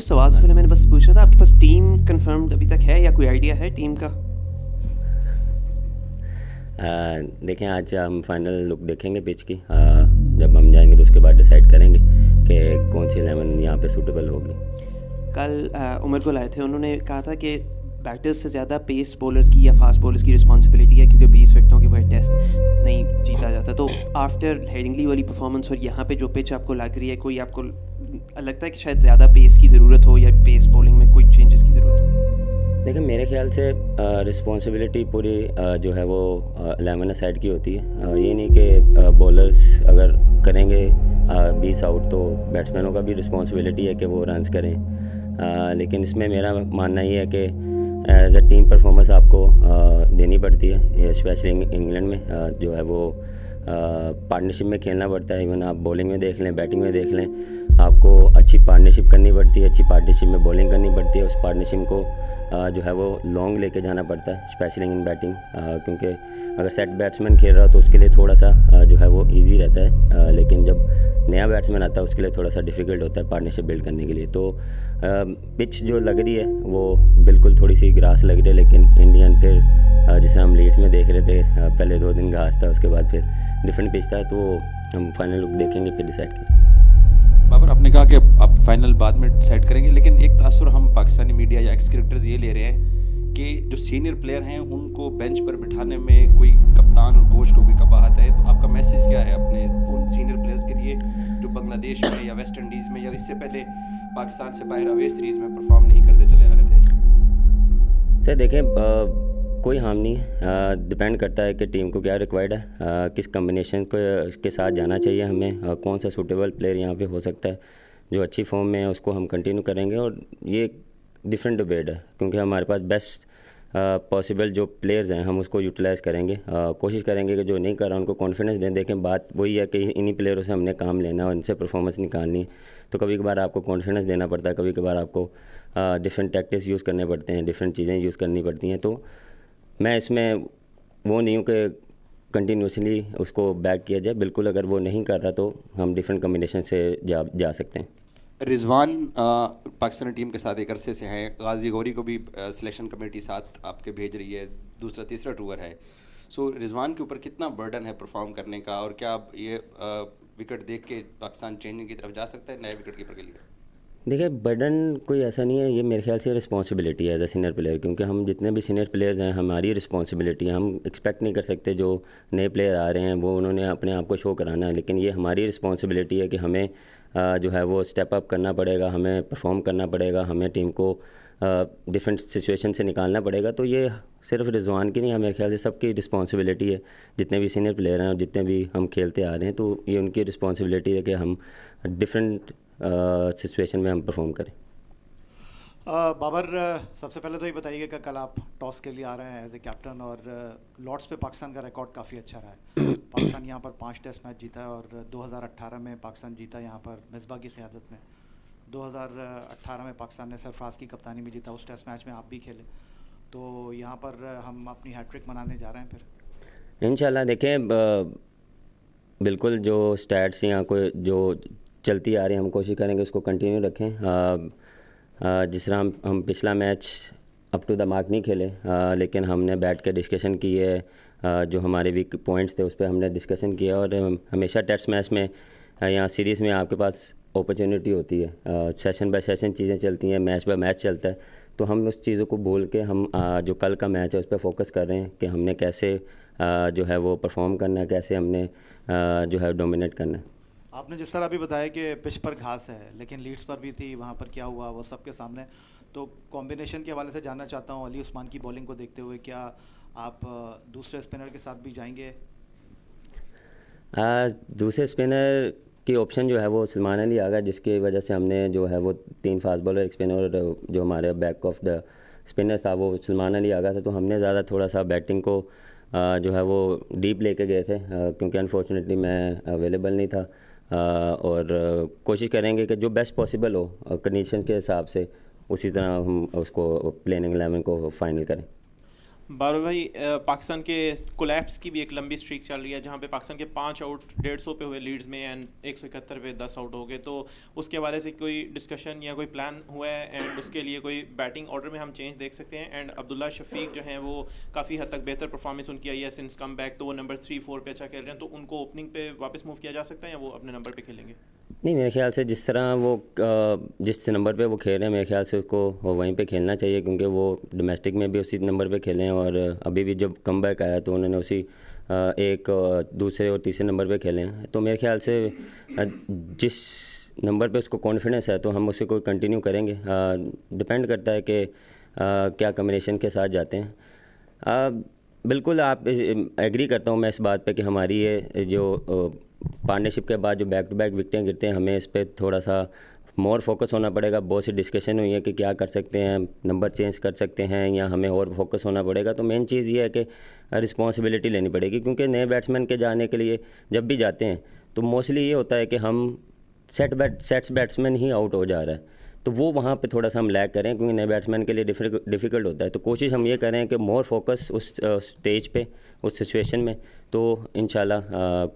सवाल से पहले मैंने बस पूछ रहा था, आपके पास टीम कंफर्म्ड अभी तक है या कोई आइडिया है टीम का? देखें, आज हम फाइनल लुक देखेंगे पिच की। जब हम जाएंगे तो उसके बाद डिसाइड करेंगे कि कौन सी 11 यहाँ पे सूटेबल होगी। कल उमर को लाए थे, उन्होंने कहा था कि बैटर्स से ज़्यादा पेस बॉलर्स की या फास्ट बॉलर्स की रिस्पॉन्सिबिलिटी है, क्योंकि 20 विकेटों के बगैर टेस्ट नहीं जीता जाता। तो आफ्टर हेडिंगली वाली परफॉर्मेंस और यहाँ पे जो पिच आपको लग रही है, कोई आपको लगता है कि शायद ज़्यादा पेस की ज़रूरत हो या पेस बॉलिंग में कोई चेंजेस की ज़रूरत हो? देखिए, मेरे ख्याल से रिस्पॉन्सिबिलिटी पूरी जो है वो 11 साइड की होती है। ये नहीं कि बॉलर्स अगर करेंगे 20 आउट तो बैट्समैनों का भी रिस्पॉन्सिबिलिटी है कि वो रन्स करें। लेकिन इसमें मेरा मानना ये है कि एज अ टीम परफॉर्मेंस आपको देनी पड़ती है, स्पेशली इंग्लैंड में जो है वो पार्टनरशिप में खेलना पड़ता है। इवन आप बॉलिंग में देख लें, बैटिंग में देख लें, आपको अच्छी पार्टनरशिप करनी पड़ती है, अच्छी पार्टनरशिप में बॉलिंग करनी पड़ती है। उस पार्टनरशिप को जो है वो लॉन्ग लेके जाना पड़ता है, स्पेशली इन बैटिंग, क्योंकि अगर सेट बैट्समैन खेल रहा हो तो उसके लिए थोड़ा सा जो है वो इजी रहता है, लेकिन जब नया बैट्समैन आता है उसके लिए थोड़ा सा डिफ़िकल्ट होता है पार्टनरशिप बिल्ड करने के लिए। तो पिच जो लग रही है वो बिल्कुल थोड़ी सी ग्रास लग रही है, लेकिन इंडियन फिर जिसे हम लीड्स में देख रहे थे, पहले 2 दिन घास था, उसके बाद फिर डिफरेंट पिच था। तो हम फाइनल लुक देखेंगे फिर डिसाइड करेंगे। बाबर, आपने कहा कि आप फाइनल बाद में डिसाइड करेंगे, लेकिन एक तासुर हम पाकिस्तानी मीडिया या एक्स क्रिकेटर्स ये ले रहे हैं कि जो सीनियर प्लेयर हैं उनको बेंच पर बिठाने में कोई कप्तान और कोच को भी कबाहत है। तो आपका मैसेज क्या है अपने उन सीनियर प्लेयर्स के लिए जो बांग्लादेश में या वेस्ट इंडीज़ में या इससे पहले पाकिस्तान से बाहर अवे सीरीज़ में परफॉर्म नहीं करते चले आ रहे थे? सर देखें, कोई हार्म नहीं है, डिपेंड करता है कि टीम को क्या रिक्वायर्ड है, किस कम्बिनेशन के साथ जाना चाहिए हमें, कौन सा सूटेबल प्लेयर यहाँ पे हो सकता है जो अच्छी फॉर्म में है, उसको हम कंटिन्यू करेंगे। और ये डिफरेंट डिबेट है, क्योंकि हमारे पास बेस्ट पॉसिबल जो प्लेयर्स हैं हम उसको यूटिलाइज़ करेंगे। कोशिश करेंगे कि जो नहीं कर रहा उनको कॉन्फिडेंस दें। देखें, बात वही है कि इन्हीं प्लेयरों से हमने काम लेना और इनसे परफॉर्मेंस निकालनी है। तो कभी कभार आपको कॉन्फिडेंस देना पड़ता है, कभी कभार आपको डिफरेंट टैक्टिक्स यूज़ करने पड़ते हैं, डिफरेंट चीज़ें यूज़ करनी पड़ती हैं। तो मैं इसमें वो नहीं हूँ कि कंटिन्यूसली उसको बैक किया जाए। बिल्कुल, अगर वो नहीं कर रहा तो हम डिफरेंट कम्बिनेशन से जा सकते हैं। रिजवान पाकिस्तानी टीम के साथ एक अरसे से हैं, गाजी गौरी को भी सिलेक्शन कमेटी साथ आपके भेज रही है, दूसरा तीसरा टूर है। सो रिजवान के ऊपर कितना बर्डन है परफॉर्म करने का, और क्या आप ये विकेट देख के पाकिस्तान चेंजिंग की तरफ जा सकता है नए विकेट कीपर के लिए? देखिए, बर्डन कोई ऐसा नहीं है, ये मेरे ख्याल से रिस्पॉन्सिबिलिटी है एज ए सीनियर प्लेयर, क्योंकि हम जितने भी सीनियर प्लेयर्स हैं हमारी रिस्पॉन्सिबिलिटी है। हम एक्सपेक्ट नहीं कर सकते जो नए प्लेयर आ रहे हैं वो उन्होंने अपने आप को शो कराना है, लेकिन ये हमारी रिस्पॉन्सिबिलिटी है कि हमें जो है वो स्टेप अप करना पड़ेगा, हमें परफॉर्म करना पड़ेगा, हमें टीम को डिफरेंट सिचुएशन से निकालना पड़ेगा। तो ये सिर्फ रिजवान की नहीं है, मेरे ख्याल से सबकी रिस्पॉन्सिबिलिटी है, जितने भी सीनियर प्लेयर हैं और जितने भी हम खेलते आ रहे हैं। तो ये उनकी रिस्पॉन्सिबिलिटी है कि हम डिफरेंट सिचुएशन में हम परफॉर्म करें। बाबर, सबसे पहले तो ये बताइए कि कल आप टॉस के लिए आ रहे हैं एज ए कैप्टन, और लॉर्ड्स पे पाकिस्तान का रिकॉर्ड काफ़ी अच्छा रहा है। पाकिस्तान यहाँ पर 5 टेस्ट मैच जीता है, और 2018 में पाकिस्तान जीता यहाँ पर मिसबा की क़यादत में। 2018 में पाकिस्तान ने सरफराज की कप्तानी में जीता, उस टेस्ट मैच में आप भी खेले। तो यहाँ पर हम अपनी हैट्रिक मनाने जा रहे हैं फिर इंशाल्लाह। देखें, बिल्कुल जो स्टैट्स यहाँ को जो चलती आ रही है हम कोशिश करेंगे उसको कंटिन्यू रखें। जिस तरह हम पिछला match up to the mark नहीं खेले, लेकिन हमने बैठ के डिस्कशन की है, जो हमारे वीक पॉइंट्स थे उस पर हमने डिस्कशन किया। और हमेशा टेस्ट मैच में या सीरीज़ में आपके पास अपॉर्चुनिटी होती है, सेशन बाय सेशन चीज़ें चलती हैं, मैच बाय मैच चलता है। तो हम उस चीज़ों को भूल के हम जो कल का मैच है उस पर फोकस कर रहे हैं कि हमने कैसे जो है वो परफॉर्म करना है, कैसे हमने जो है डोमिनेट करना है। आपने जिस तरह अभी बताया कि पिच पर घास है, लेकिन लीड्स पर भी थी, वहाँ पर क्या हुआ वो सबके सामने। तो कॉम्बिनेशन के हवाले से जानना चाहता हूँ, अली उस्मान की बॉलिंग को देखते हुए क्या आप दूसरे स्पिनर के साथ भी जाएंगे? दूसरे स्पिनर की ऑप्शन जो है वो सलमान अली आ गया, जिसकी वजह से हमने जो है वो 3 फास्ट बॉलर, एक स्पिनर, जो हमारे बैक ऑफ द स्पिनर था वो सलमान अली आ गया था। तो हमने ज़्यादा थोड़ा सा बैटिंग को जो है वो डीप लेके गए थे, क्योंकि अनफॉर्चुनेटली मैं अवेलेबल नहीं था। और कोशिश करेंगे कि जो बेस्ट पॉसिबल हो कंडीशन के हिसाब से, उसी तरह हम उसको प्लेइंग 11 को फाइनल करें। बारो भाई, पाकिस्तान के कोलैप्स की भी एक लंबी स्ट्रीक चल रही है जहां पे पाकिस्तान के 5 आउट 150 पे हुए लीड्स में एंड 171 पे 10 आउट हो गए, तो उसके हवाले से कोई डिस्कशन या कोई प्लान हुआ है एंड उसके लिए कोई बैटिंग ऑर्डर में हम चेंज देख सकते हैं? एंड अब्दुल्ला शफीक जो हैं वो काफ़ी हद तक बेहतर परफॉर्मेंस उनकी आई है सिंस कम बैक, तो वो नंबर 3-4 पे अच्छा खेल रहे हैं, तो उनको ओपनिंग पे वापस मूव किया जा सकता है या वो अपने नंबर पे खेलेंगे? नहीं, मेरे ख्याल से जिस तरह वो जिस नंबर पे वो खेल रहे हैं, मेरे ख्याल से उसको वहीं पे खेलना चाहिए, क्योंकि वो डोमेस्टिक में भी उसी नंबर पे खेले हैं और अभी भी जब कम बैक आया तो उन्होंने उसी एक दूसरे और तीसरे नंबर पे खेले हैं। तो मेरे ख्याल से जिस नंबर पे उसको कॉन्फिडेंस है तो हम उसे कोई कंटिन्यू करेंगे। डिपेंड करता है कि क्या कम्बिनेशन के साथ जाते हैं। बिल्कुल आप एग्री करता हूँ मैं इस बात पे कि हमारी ये जो पार्टनरशिप के बाद जो बैक टू बैक विकेटें गिरते हैं, हमें इस पर थोड़ा सा मोर फोकस होना पड़ेगा। बहुत सी डिस्कशन हुई है कि क्या कर सकते हैं, नंबर चेंज कर सकते हैं या हमें और फोकस होना पड़ेगा। तो मेन चीज़ ये है कि रिस्पॉन्सिबिलिटी लेनी पड़ेगी, क्योंकि नए बैट्समैन के जाने के लिए जब भी जाते हैं तो मोस्टली ये होता है कि हम सेट्स बैट्समैन ही आउट हो जा रहा है, तो वो वहाँ पे थोड़ा सा हम लैग करें, क्योंकि नए बैट्समैन के लिए डिफ़िकल्ट होता है। तो कोशिश हम ये करें कि मोर फोकस उस स्टेज पे, उस सिचुएशन में, तो इंशाल्लाह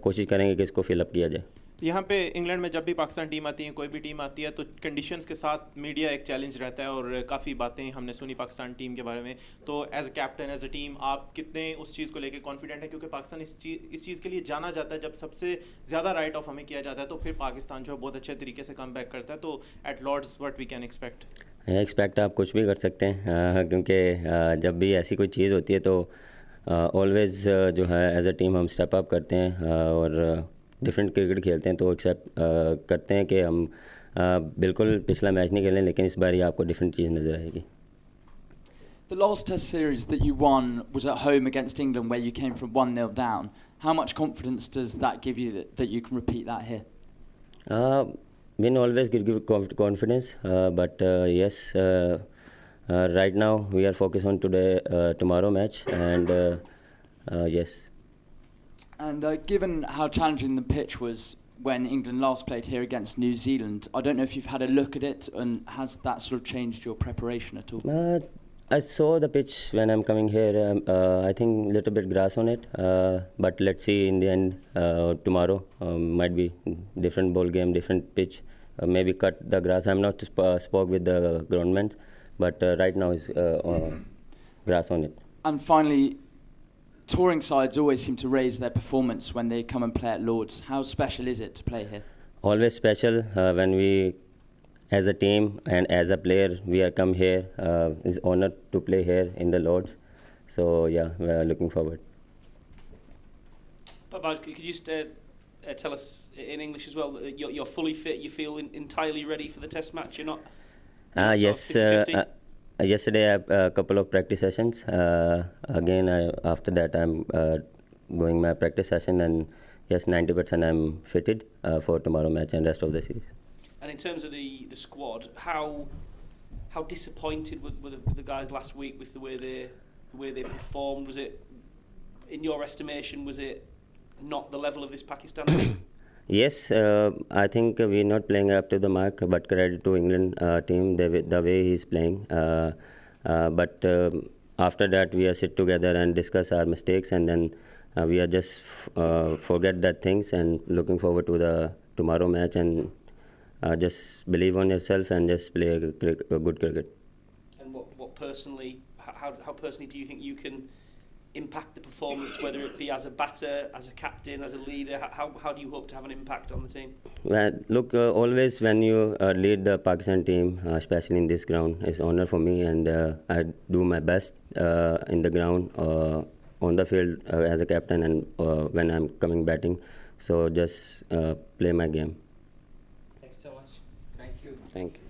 कोशिश करेंगे कि इसको फिलअप किया जाए। यहाँ पे इंग्लैंड में जब भी पाकिस्तान टीम आती है, कोई भी टीम आती है, तो कंडीशंस के साथ मीडिया एक चैलेंज रहता है और काफ़ी बातें हमने सुनी पाकिस्तान टीम के बारे में। तो as a captain, as a team, आप कितने उस चीज़ को लेके कॉन्फिडेंट है? क्योंकि पाकिस्तान इस चीज़ के लिए जाना जाता है, जब सबसे ज़्यादा राइट ऑफ हमें किया जाता है तो फिर पाकिस्तान जो है बहुत अच्छे तरीके से कम बैक करता है। तो at Lord's what we can expect आप कुछ भी कर सकते हैं, क्योंकि जब भी ऐसी कोई चीज़ होती है तो ऑलवेज़ जो है एज अ टीम हम स्टेप अप करते हैं और डिफरेंट क्रिकेट खेलते हैं। तो एक्सेप्ट करते हैं कि हम बिल्कुल पिछला मैच नहीं खेलें, लेकिन इस बार ही आपको डिफरेंट चीज़ नज़र आएगी। The last Test series that you won was at home against England, where you came from 1-0 down. How much confidence does that give you that you can repeat that here? Win always give confidence, but yes, right now we are focused on tomorrow match, and yes. And given how challenging the pitch was when England last played here against New Zealand, I don't know if you've had a look at it, and has that sort of changed your preparation at all? I saw the pitch when I'm coming here. I think a little bit grass on it, but let's see in the end. Tomorrow might be different ball game, different pitch. Maybe cut the grass. I'm not spoke with the groundmen, but right now is grass on it. And finally, touring sides always seem to raise their performance when they come and play at Lords. How special is it to play here? Always special when we, as a team and as a player, we are come here. Is honored to play here in the Lords. So yeah, we are looking forward. Babaj, could you just tell us in English as well that you're fully fit? You feel entirely ready for the Test match? You're not. Yes. Yesterday I have a couple of practice sessions. Again, after that I'm going my practice session, and yes, 90% I'm fitted for tomorrow match and rest of the series. And in terms of the squad, how disappointed were the guys last week with the way they performed? Was it, in your estimation, was it not the level of this Pakistan team? Yes, I think we're not playing up to the mark, but credit to England team, the way he's playing. But after that, we are sit together and discuss our mistakes, and then we are just forget that things and looking forward to the tomorrow match, and just believe on yourself and just play a good cricket. And what personally, how personally do you think you can impact the performance, whether it be as a batter, as a captain, as a leader? How do you hope to have an impact on the team? Well, look, always when you lead the Pakistan team, especially in this ground, it's honor for me, and I do my best in the ground, on the field as a captain, and when I'm coming batting. So just play my game. Thanks so much. Thank you.